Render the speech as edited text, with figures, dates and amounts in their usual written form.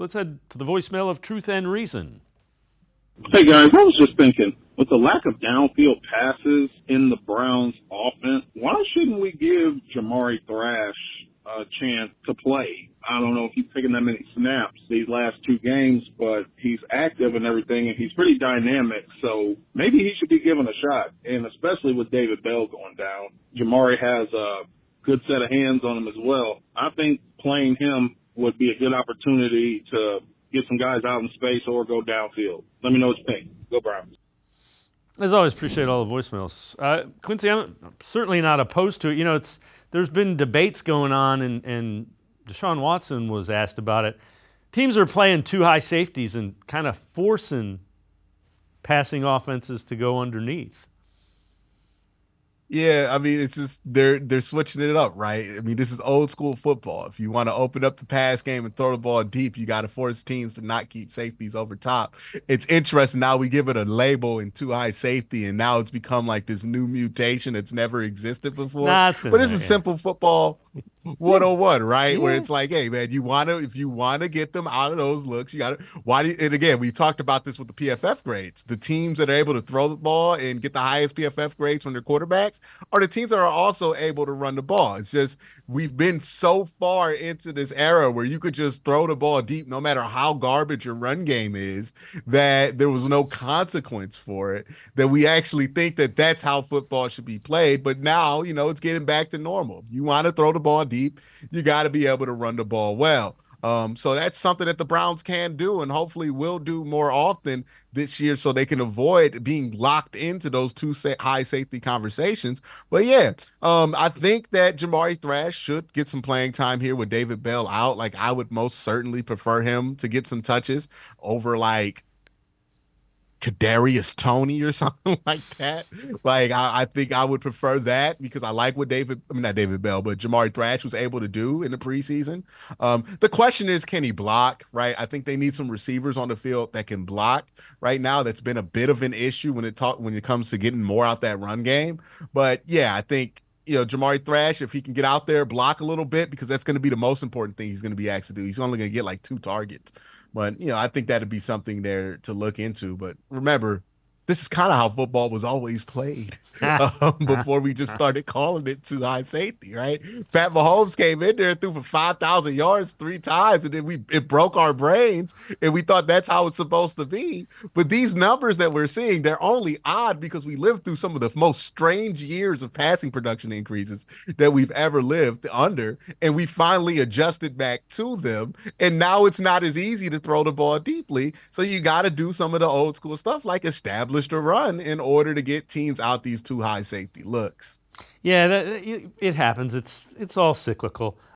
Let's head to the voicemail of Truth and Reason. Hey guys, I was just thinking, with the lack of downfield passes in the Browns offense, why shouldn't we give Jamari Thrash a chance to play? I don't know if he's taken that many snaps these last two games, but he's active and everything, and he's pretty dynamic, so maybe he should be given a shot, and especially with David Bell going down. Jamari has a good set of hands on him as well. I think playing him would be a good opportunity to get some guys out in space or go downfield. Let me know what you think. Go Browns. As always, appreciate all the voicemails. Quincy, I'm certainly not opposed to it. There's been debates going on, and Deshaun Watson was asked about it. Teams are playing two high safeties and kind of forcing passing offenses to go underneath. Yeah, I mean, it's just they're switching it up, right? I mean, this is old school football. If you want to open up the pass game and throw the ball deep, you got to force teams to not keep safeties over top. It's interesting now we give it a label in too high safety, and now it's become like this new mutation that's never existed before. Nah, it's been But this there, is yeah. simple football 101, right? Where Yeah. it's like, hey man, if you want to get them out of those looks, you got to and again, we talked about this with the PFF grades. The teams that are able to throw the ball and get the highest PFF grades from their quarterbacks are the teams that are also able to run the ball. It's just we've been so far into this era where you could just throw the ball deep no matter how garbage your run game is, that there was no consequence for it, that we actually think that that's how football should be played. But now, it's getting back to normal. If you want to throw the ball deep, you got to be able to run the ball well. So that's something that the Browns can do and hopefully will do more often this year so they can avoid being locked into those two high safety conversations. But yeah, I think that Jamari Thrash should get some playing time here with David Bell out. Like, I would most certainly prefer him to get some touches over like Kadarius Toney or something like that. Like, I think I would prefer that because I like what not David Bell, but Jamari Thrash was able to do in the preseason. The question is, can he block, right? I think they need some receivers on the field that can block right now. That's been a bit of an issue when it comes to getting more out that run game. But yeah, I think Jamari Thrash, if he can get out there, block a little bit, because that's going to be the most important thing he's going to be asked to do. He's only going to get like 2 targets. But, I think that'd be something there to look into. But remember, this is kind of how football was always played before we just started calling it too high safety, right? Pat Mahomes came in there and threw for 5,000 yards 3 times, and then it broke our brains, and we thought that's how it's supposed to be. But these numbers that we're seeing, they're only odd because we lived through some of the most strange years of passing production increases that we've ever lived under, and we finally adjusted back to them, and now it's not as easy to throw the ball deeply, so you got to do some of the old school stuff like establish the run in order to get teams out these too high safety looks. Yeah, it happens. It's all cyclical.